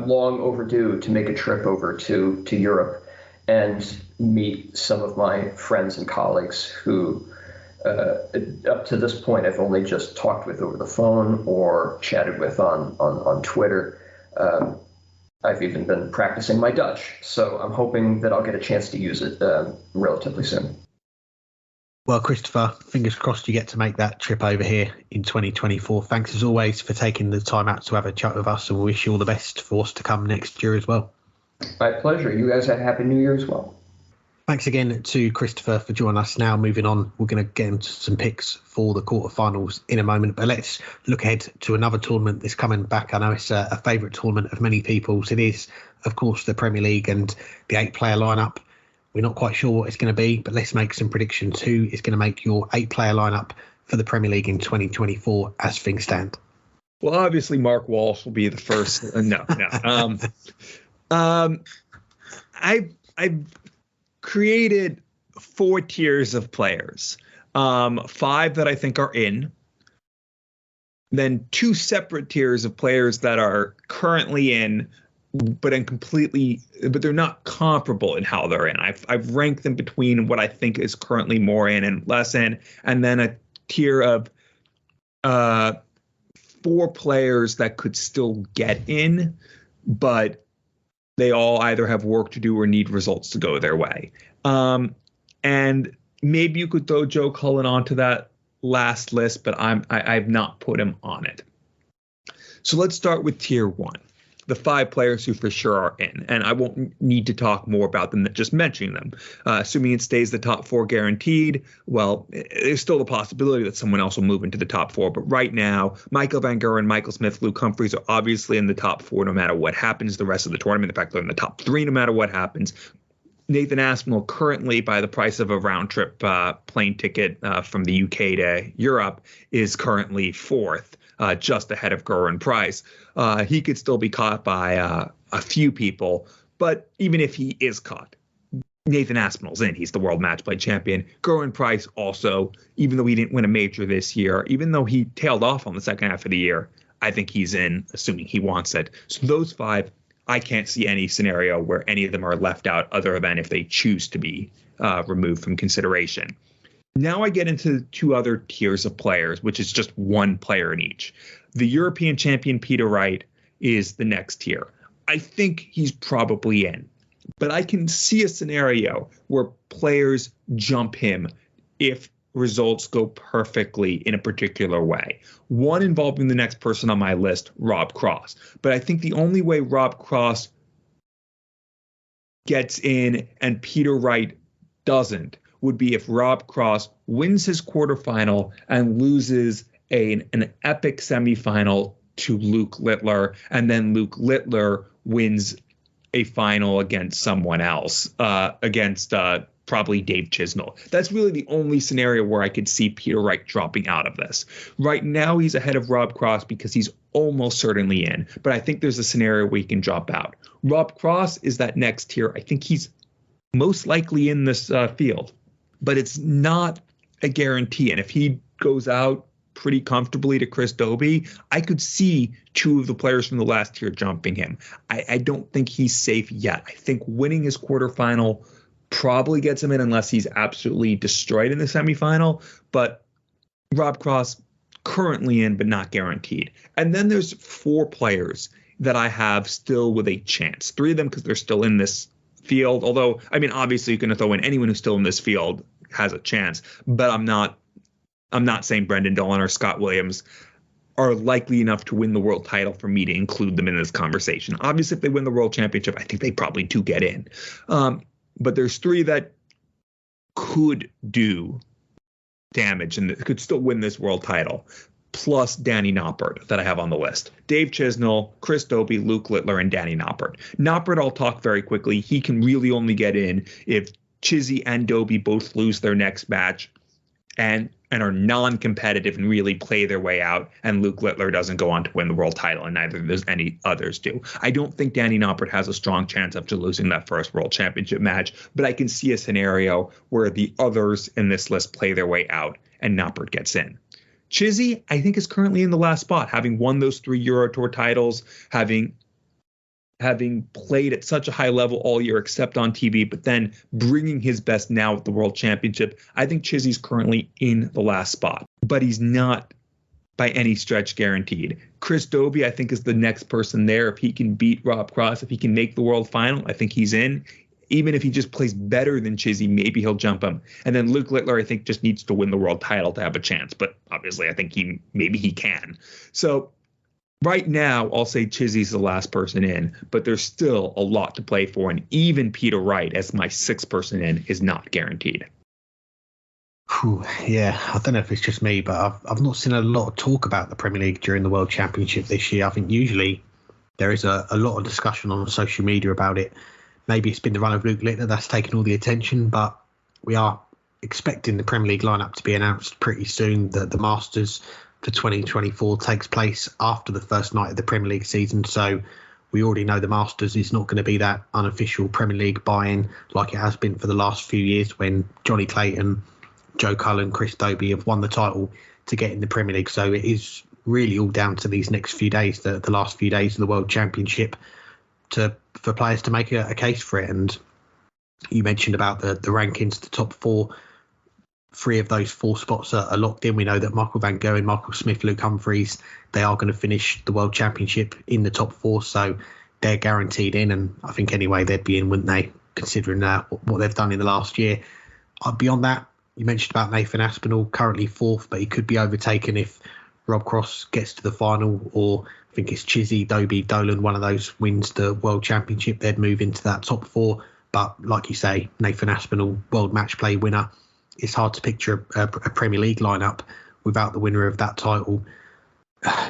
long overdue to make a trip over to Europe and meet some of my friends and colleagues who, up to this point, I've only just talked with over the phone or chatted with on Twitter. I've even been practicing my Dutch, so I'm hoping that I'll get a chance to use it relatively soon. Well, Christopher, fingers crossed you get to make that trip over here in 2024. Thanks as always for taking the time out to have a chat with us, and we wish you all the best for what's to come next year as well. My pleasure. You guys have a happy New Year as well. Thanks again to Christopher for joining us. Now, moving on, we're going to get into some picks for the quarterfinals in a moment, but let's look ahead to another tournament that's coming back. I know it's a favourite tournament of many people's. It is, of course, the Premier League and the 8-player lineup. We're not quite sure what it's going to be, but let's make some predictions. Who is going to make your 8-player lineup for the Premier League in 2024 as things stand? Well, obviously, Mark Walsh will be the first. I've created 4 tiers of players, 5 that I think are in, then 2 separate tiers of players that are currently in, but they're not comparable in how they're in. I've ranked them between what I think is currently more in and less in, and then a tier of 4 players that could still get in, but they all either have work to do or need results to go their way. And maybe you could throw Joe Cullen onto that last list, but I've not put him on it. So let's start with tier 1. The 5 players who for sure are in, and I won't need to talk more about them than just mentioning them. Assuming it stays the top 4 guaranteed, well, there's still the possibility that someone else will move into the top 4. But right now, Michael van Gerwen, Michael Smith, Luke Humphries are obviously in the top 4 no matter what happens the rest of the tournament. In fact, they're in the top 3 no matter what happens. Nathan Aspinall, currently by the price of a round trip plane ticket from the UK to Europe, is currently 4th. Just ahead of Gerwin Price. He could still be caught by a few people, but even if he is caught, Nathan Aspinall's in. He's the world match play champion. Gerwin Price also, even though he didn't win a major this year, even though he tailed off on the second half of the year, I think he's in, assuming he wants it. So those 5, I can't see any scenario where any of them are left out other than if they choose to be removed from consideration. Now I get into 2 other tiers of players, which is just 1 player in each. The European champion Peter Wright is the next tier. I think he's probably in, but I can see a scenario where players jump him if results go perfectly in a particular way. One involving the next person on my list, Rob Cross. But I think the only way Rob Cross gets in and Peter Wright doesn't would be if Rob Cross wins his quarterfinal and loses an epic semifinal to Luke Littler, and then Luke Littler wins a final against someone else, against probably Dave Chisnell. That's really the only scenario where I could see Peter Wright dropping out of this. Right now, he's ahead of Rob Cross because he's almost certainly in, but I think there's a scenario where he can drop out. Rob Cross is that next tier. I think he's most likely in this field, but it's not a guarantee. And if he goes out pretty comfortably to Chris Dobie, I could see two of the players from the last tier jumping him. I don't think he's safe yet. I think winning his quarterfinal probably gets him in unless he's absolutely destroyed in the semifinal. But Rob Cross currently in, but not guaranteed. And then there's 4 players that I have still with a chance. 3 of them because they're still in this field. Although, I mean, obviously you can throw in anyone who's still in this field has a chance. But I'm not saying Brendan Dolan or Scott Williams are likely enough to win the world title for me to include them in this conversation. Obviously, if they win the world championship, I think they probably do get in. But there's 3 that could do damage and could still win this world title, plus Danny Noppert that I have on the list. Dave Chisnell, Chris Dobie, Luke Littler, and Danny Noppert. Noppert, I'll talk very quickly. He can really only get in if Chizzy and Dobie both lose their next match and are non-competitive and really play their way out, and Luke Littler doesn't go on to win the world title, and neither does any others do. I don't think Danny Noppert has a strong chance after losing that first world championship match, but I can see a scenario where the others in this list play their way out and Noppert gets in. Chizzy, I think, is currently in the last spot, having won those 3 Euro Tour titles, having played at such a high level all year except on TV, but then bringing his best now at the World Championship. I think Chizzy's currently in the last spot, but he's not by any stretch guaranteed. Chris Dobie, I think, is the next person there. If he can beat Rob Cross, if he can make the world final, I think he's in. Even if he just plays better than Chizzy, maybe he'll jump him. And then Luke Littler, I think, just needs to win the world title to have a chance. But obviously, I think maybe he can. So right now, I'll say Chizzy's the last person in, but there's still a lot to play for. And even Peter Wright, as my 6th person in, is not guaranteed. Yeah, I don't know if it's just me, but I've not seen a lot of talk about the Premier League during the World Championship this year. I think usually there is a lot of discussion on social media about it. Maybe it's been the run of Luke Littler that's taken all the attention, but we are expecting the Premier League lineup to be announced pretty soon. The Masters for 2024 takes place after the first night of the Premier League season, so we already know the Masters is not going to be that unofficial Premier League buy-in like it has been for the last few years when Johnny Clayton, Joe Cullen, Chris Dobie have won the title to get in the Premier League. So it is really all down to these next few days, the last few days of the World Championship, for players to make a case for it. And you mentioned about the rankings, the top 4. 3 of those 4 spots are locked in. We know that Michael van Gerwen, Michael Smith, Luke Humphries, they are going to finish the World Championship in the top 4, so they're guaranteed in. And I think anyway they'd be in, wouldn't they, considering what they've done in the last year. Beyond that, you mentioned about Nathan Aspinall, currently 4th, but he could be overtaken if Rob Cross gets to the final, or I think it's Chizzy, Dobie, Dolan, one of those wins the World Championship. They'd move into that top 4. But like you say, Nathan Aspinall, World Match Play winner. It's hard to picture a Premier League lineup without the winner of that title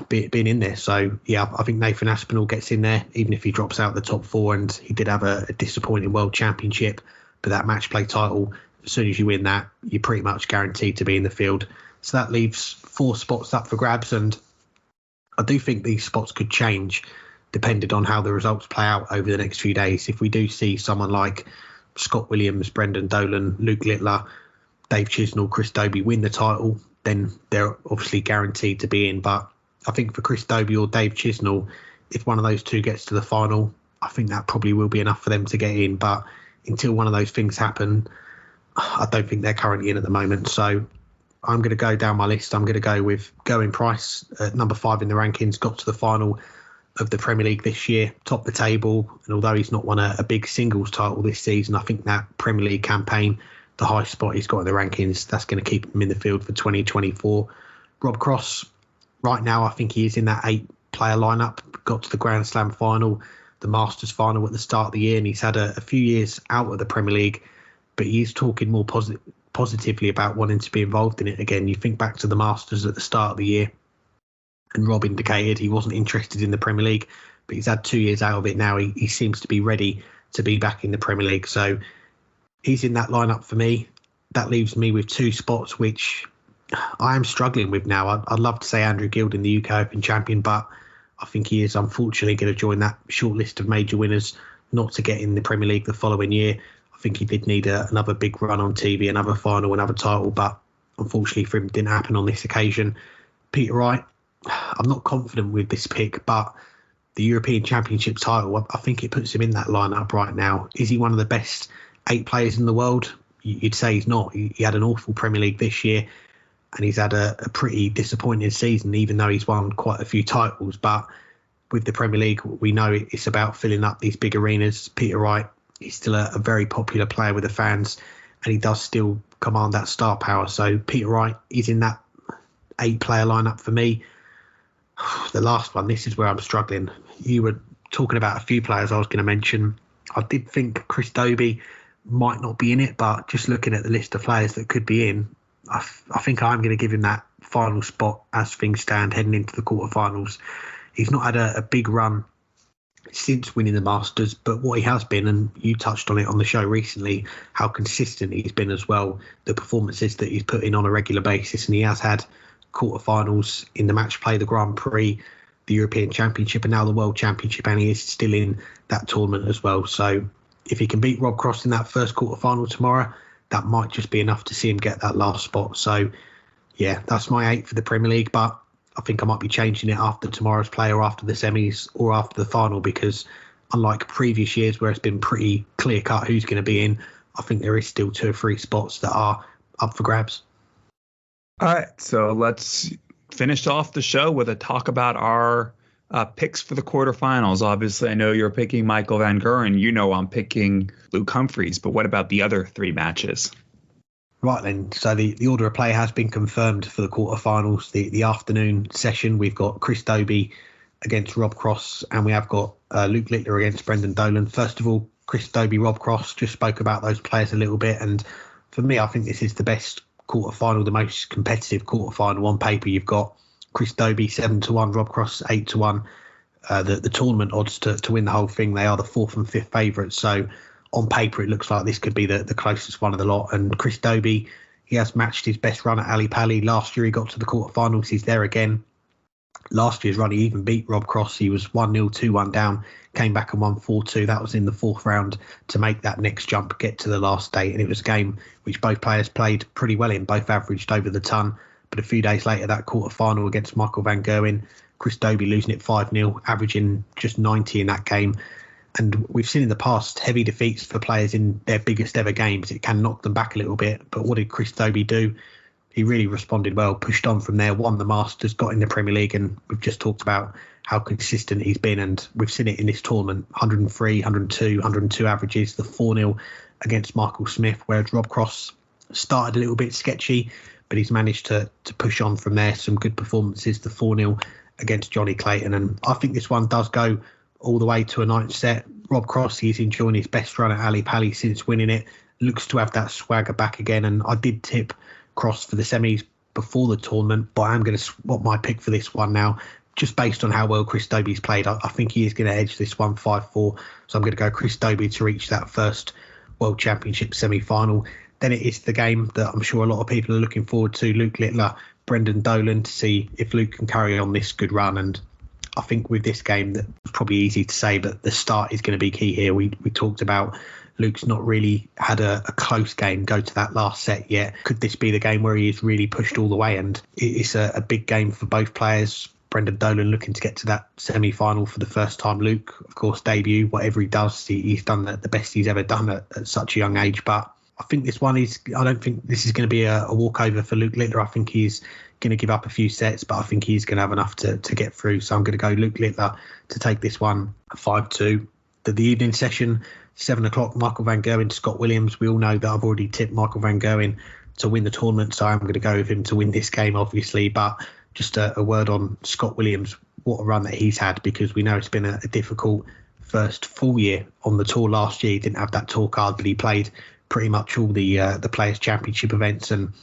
being in there. So, yeah, I think Nathan Aspinall gets in there, even if he drops out the top 4. And he did have a disappointing World Championship. But that match play title, as soon as you win that, you're pretty much guaranteed to be in the field. So that leaves 4 spots up for grabs. And I do think these spots could change depending on how the results play out over the next few days. If we do see someone like Scott Williams, Brendan Dolan, Luke Littler, Dave Chisnell, Chris Dobie win the title, then they're obviously guaranteed to be in. But I think for Chris Dobie or Dave Chisnell, if one of those 2 gets to the final, I think that probably will be enough for them to get in. But until one of those things happen, I don't think they're currently in at the moment. So I'm going to go down my list. I'm going to go with Gerwyn Price at number 5 in the rankings, got to the final of the Premier League this year, topped the table. And although he's not won a big singles title this season, I think that Premier League campaign, the high spot he's got in the rankings, that's going to keep him in the field for 2024. Rob Cross, right now, I think he is in that 8-player lineup. Got to the Grand Slam final, the Masters final at the start of the year, and he's had a few years out of the Premier League. but he's talking more positively about wanting to be involved in it again. You think back to the Masters at the start of the year, and Rob indicated he wasn't interested in the Premier League, but he's had 2 years out of it now. He seems to be ready to be back in the Premier League. So he's in that lineup for me. That leaves me with 2 spots, which I am struggling with now. I'd love to say Andrew Gilding, the UK Open champion, but I think he is unfortunately going to join that short list of major winners not to get in the Premier League the following year. I think he did need another big run on TV, another final, another title, but unfortunately for him, it didn't happen on this occasion. Peter Wright, I'm not confident with this pick, but the European Championship title, I think it puts him in that lineup right now. Is he one of the best 8 players in the world? You'd say he's not. He had an awful Premier League this year, and he's had a pretty disappointing season, even though he's won quite a few titles. But with the Premier League, we know it's about filling up these big arenas. Peter Wright, he's still a very popular player with the fans, and he does still command that star power. So Peter Wright is in that 8-player lineup for me. The last one, this is where I'm struggling. You were talking about a few players I was going to mention. I did think Chris Dobey might not be in it, but just looking at the list of players that could be in, I think I'm going to give him that final spot as things stand heading into the quarterfinals. He's not had a big run since winning the Masters, but what he has been, and you touched on it on the show recently, how consistent he's been as well, the performances that he's put in on a regular basis, and he has had quarterfinals in the match play, the Grand Prix, the European Championship, and now the World Championship, and he is still in that tournament as well. So if he can beat Rob Cross in that first quarterfinal tomorrow, that might just be enough to see him get that last spot. So yeah, that's my 8 for the Premier League, but I think I might be changing it after tomorrow's play or after the semis or after the final, because unlike previous years where it's been pretty clear cut who's going to be in, I think there is still 2 or 3 spots that are up for grabs. All right, so let's finish off the show with a talk about our picks for the quarterfinals. Obviously, I know you're picking Michael van Gerwen. You know I'm picking Luke Humphries, but what about the other 3 matches? Right then, so the order of play has been confirmed for the quarterfinals. The afternoon session, we've got Chris Dobey against Rob Cross, and we have got Luke Littler against Brendan Dolan. First of all, Chris Dobey, Rob Cross, just spoke about those players a little bit, and for me, I think this is the best quarterfinal, the most competitive quarterfinal on paper. You've got Chris Dobey 7-1, Rob Cross 8-1. The tournament odds to win the whole thing, they are the 4th and 5th favourites. So on paper, it looks like this could be the closest one of the lot. And Chris Dobey, he has matched his best run at Ali Pali. Last year, he got to the quarterfinals. He's there again. Last year's run, he even beat Rob Cross. He was 1-0, 2-1 down, came back and won 4-2. That was in the 4th round to make that next jump, get to the last day. And it was a game which both players played pretty well in, both averaged over the ton. But a few days later, that quarterfinal against Michael van Gerwen, Chris Dobey losing it 5-0, averaging just 90 in that game. And we've seen in the past heavy defeats for players in their biggest ever games. It can knock them back a little bit. But what did Chris Dobey do? He really responded well, pushed on from there, won the Masters, got in the Premier League, and we've just talked about how consistent he's been. And we've seen it in this tournament, 103, 102 averages, the 4-0 against Michael Smith, whereas Rob Cross started a little bit sketchy, but he's managed to push on from there. Some good performances, the 4-0 against Johnny Clayton. And I think this one does go all the way to a 9th set. Rob Cross, he's enjoying his best run at Ali Pali since winning it. Looks to have that swagger back again. And I did tip Cross for the semis before the tournament, but I'm going to swap my pick for this one now, just based on how well Chris Dobey's played. I think he is going to edge this one 5-4. So I'm going to go Chris Dobey to reach that first World Championship semi-final. Then it is the game that I'm sure a lot of people are looking forward to, Luke Littler, Brendan Dolan, to see if Luke can carry on this good run. And I think with this game, that's probably easy to say, but the start is going to be key here. We talked about Luke's not really had a close game go to that last set yet. Could this be the game where he is really pushed all the way? And it's a big game for both players. Brendan Dolan looking to get to that semi-final for the first time. Luke, of course, debut. Whatever he does, he's done the best he's ever done at such a young age. But I think this one is, I don't think this is going to be a walkover for Luke Littler. I think he's going to give up a few sets, but I think he's going to have enough to get through. So I'm going to go Luke Littler to take this one 5-2. The evening session, 7 o'clock, Michael van Gerwen, Scott Williams. We all know that I've already tipped Michael van Gerwen to win the tournament, so I'm going to go with him to win this game, obviously. But just a word on Scott Williams, what a run that he's had, because we know it's been a difficult first full year on the tour last year. He didn't have that tour card, but he played pretty much all the Players' Championship events and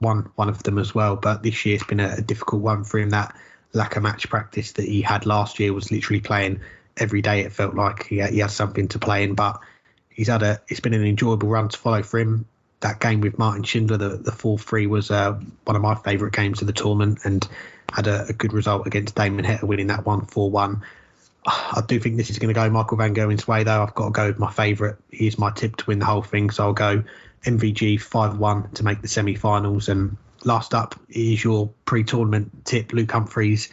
won one of them as well. But this year's been a difficult one for him. That lack of match practice that he had last year, was literally playing every day. It felt like he had something to play in, but it's been an enjoyable run to follow for him. That game with Martin Schindler, the 4-3, was one of my favourite games of the tournament, and had a good result against Damon Heta, winning that 4-1. I do think this is going to go Michael van Gerwen's way, though. I've got to go with my favourite. He's my tip to win the whole thing, so I'll go MVG 5-1 to make the semi-finals. And last up is your pre-tournament tip, Luke Humphries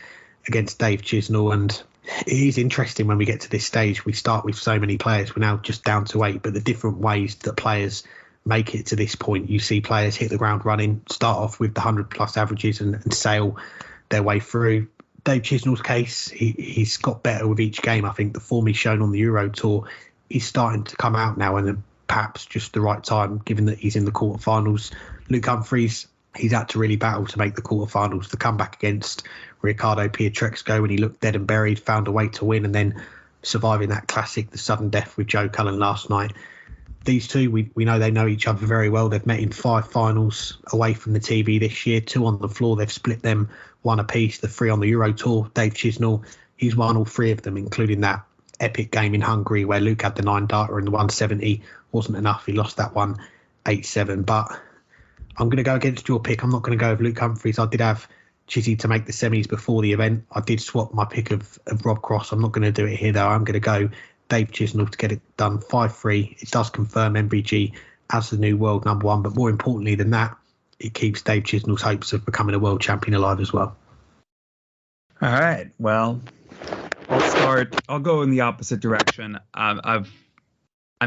against Dave Chisnall. And it is interesting when we get to this stage. We start with so many players. We're now just down to 8, but the different ways that players make it to this point. You see players hit the ground running, start off with the 100+ averages and sail their way through. Dave Chisnall's case, he's got better with each game. I think the form he's shown on the Euro Tour is starting to come out now, and perhaps just the right time, given that he's in the quarterfinals. Luke Humphries, he's had to really battle to make the quarterfinals. The comeback against Ricardo Pietrexco when he looked dead and buried, found a way to win, and then surviving that classic, the sudden death with Joe Cullen last night. These two, we know they know each other very well. They've met in 5 finals away from the TV this year, 2 on the floor. They've split them 1 apiece, the 3 on the Euro Tour. Dave Chisnall, he's won all 3 of them, including that epic game in Hungary where Luke had the 9-darter and the 170 wasn't enough. He lost that one 8-7. But I'm going to go against your pick. I'm not going to go with Luke Humphries. I did have Chizzy to make the semis before the event. I did swap my pick of Rob Cross. I'm not going to do it here, though. I'm going to go Dave Chisnall to get it done 5-3. It does confirm MVG as the new world number 1, but more importantly than that, it keeps Dave Chisnall's hopes of becoming a world champion alive as well. All right. Well, I'll go in the opposite direction. I'm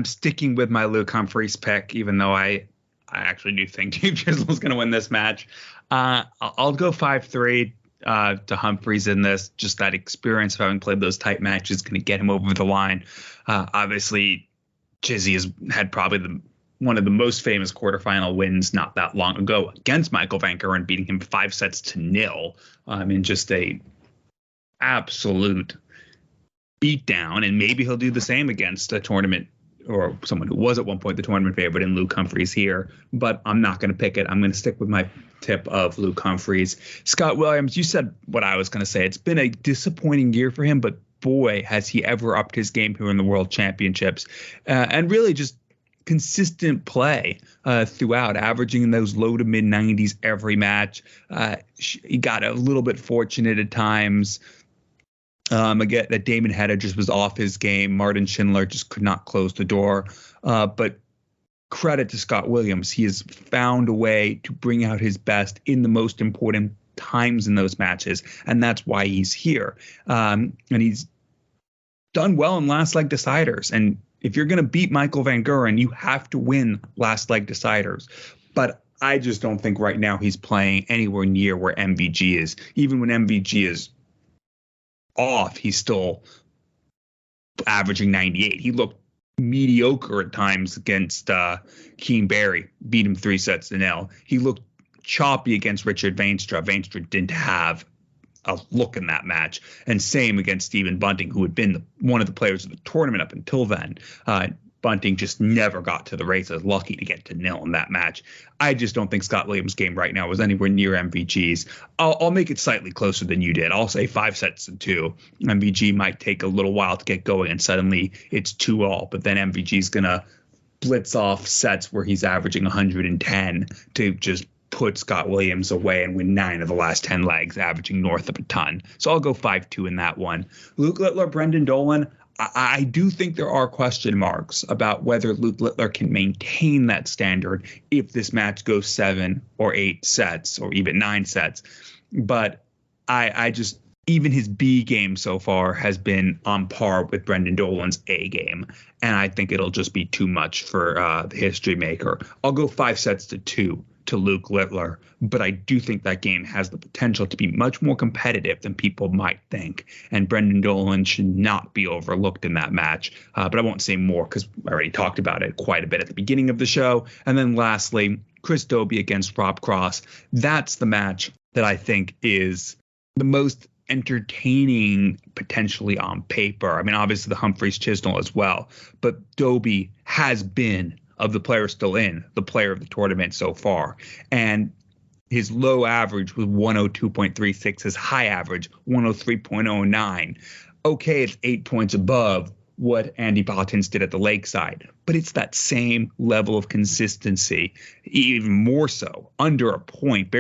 sticking with my Luke Humphries pick, even though I actually do think Dave Chisnall's going to win this match. I'll go 5-3. To Humphries in this. Just that experience of having played those tight matches is going to get him over the line. Obviously, Chizzy has had probably one of the most famous quarterfinal wins not that long ago against Michael van Gerwen, beating him 5-0 in just a absolute beatdown. And maybe he'll do the same against a tournament or someone who was at one point the tournament favorite in Luke Humphries here, but I'm not going to pick it. I'm going to stick with my tip of Luke Humphries. Scott Williams, you said what I was going to say. It's been a disappointing year for him, but boy, has he ever upped his game here in the World Championships. And really just consistent play throughout, averaging in those low to mid 90s every match. He got a little bit fortunate at times. Again, that Damon Heta just was off his game. Martin Schindler just could not close the door. But credit to Scott Williams. He has found a way to bring out his best in the most important times in those matches. And that's why he's here. And he's done well in last leg deciders. And if you're going to beat Michael van Gerwen, you have to win last leg deciders. But I just don't think right now he's playing anywhere near where MVG is. Even when MVG is off, he's still averaging 98. He looked mediocre at times against Keen Barry, beat him 3-0. He looked choppy against Richard Veenstra. Veenstra didn't have a look in that match, and same against Stephen Bunting, who had been one of the players of the tournament up until then. Bunting just never got to the races, lucky to get to 0 in that match. I just don't think Scott Williams' game right now was anywhere near MVG's. I'll make it slightly closer than you did. I'll say 5-2. MVG might take a little while to get going, and suddenly it's 2-all, but then MVG's going to blitz off sets where he's averaging 110 to just put Scott Williams away and win 9 of the last 10 legs, averaging north of a ton. So I'll go 5-2 in that one. Luke Littler, Brendan Dolan, I do think there are question marks about whether Luke Littler can maintain that standard if this match goes 7 or 8 sets or even 9 sets. But I just, even his B game so far has been on par with Brendan Dolan's A game. And I think it'll just be too much for the history maker. I'll go 5-2 to Luke Littler, but I do think that game has the potential to be much more competitive than people might think. And Brendan Dolan should not be overlooked in that match. But I won't say more because I already talked about it quite a bit at the beginning of the show. And then lastly, Chris Dobie against Rob Cross. That's the match that I think is the most entertaining potentially on paper. I mean, obviously the Humphries Chisnall as well, but Dobie has been of the players still in, the player of the tournament so far. And his low average was 102.36, his high average 103.09. Okay, it's 8 points above what Andy Botton's did at the Lakeside, but it's that same level of consistency, even more so, under a point,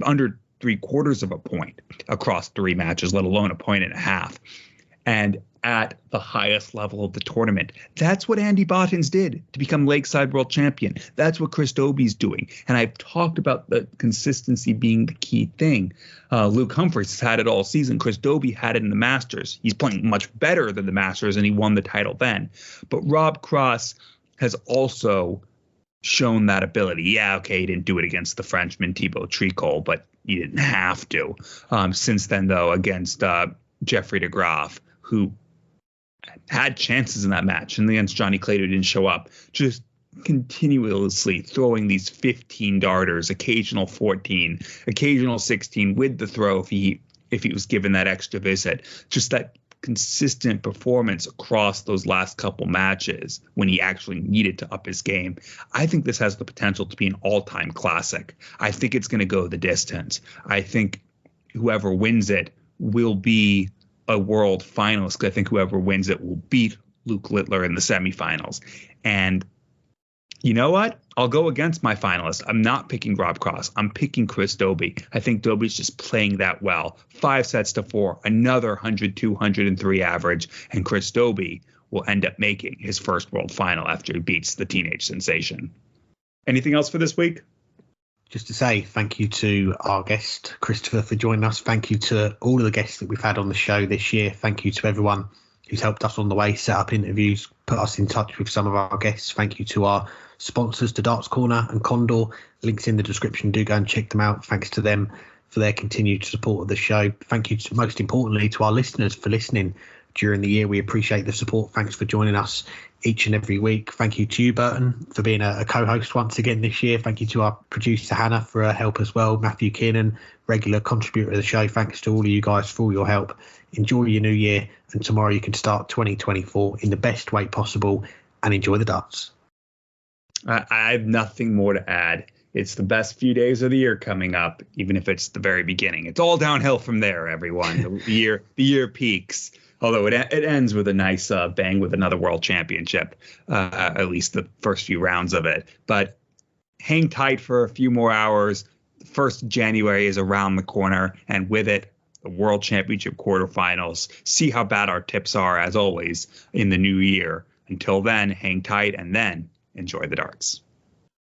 under 3/4 of a point across 3 matches, let alone a point and a half. And at the highest level of the tournament. That's what Andy Botton's did to become Lakeside World Champion. That's what Chris Dobie's doing. And I've talked about the consistency being the key thing. Luke Humphries has had it all season. Chris Dobie had it in the Masters. He's playing much better than the Masters, and he won the title then. But Rob Cross has also shown that ability. Yeah, okay, he didn't do it against the Frenchman Thibaut Tricol, but he didn't have to. Since then, though, against Jeffrey de Graaf, who had chances in that match, and against Johnny Clayton, who didn't show up, just continuously throwing these 15 darters, occasional 14, occasional 16 with the throw if he was given that extra visit. Just that consistent performance across those last couple matches when he actually needed to up his game. I think this has the potential to be an all-time classic. I think it's going to go the distance. I think whoever wins it will be a world finalist. I think whoever wins it will beat Luke Littler in the semifinals. And you know what? I'll go against my finalist. I'm not picking Rob Cross. I'm picking Chris Dobie. I think Dobie's just playing that well. 5-4, another 102, 103 average, and Chris Dobie will end up making his first world final after he beats the teenage sensation. Anything else for this week? Just to say thank you to our guest, Christopher, for joining us. Thank you to all of the guests that we've had on the show this year. Thank you to everyone who's helped us on the way, set up interviews, put us in touch with some of our guests. Thank you to our sponsors, to Darts Corner and Condor. Links in the description. Do go and check them out. Thanks to them for their continued support of the show. Thank you, most importantly, to our listeners for listening during the year. We appreciate the support. Thanks for joining us each and every week. Thank you to you, Burton, for being a co-host once again this year. Thank you to our producer, Hannah, for her help as well. Matthew Kiernan, regular contributor to the show. Thanks to all of you guys for all your help. Enjoy your new year, and tomorrow you can start 2024 in the best way possible and enjoy the darts. I have nothing more to add. It's the best few days of the year coming up, even if it's the very beginning. It's all downhill from there, everyone. The year peaks. Although it ends with a nice bang with another world championship, at least the first few rounds of it. But hang tight for a few more hours. The 1st of January is around the corner, and with it, the world championship quarterfinals. See how bad our tips are, as always, in the new year. Until then, hang tight, and then enjoy the darts.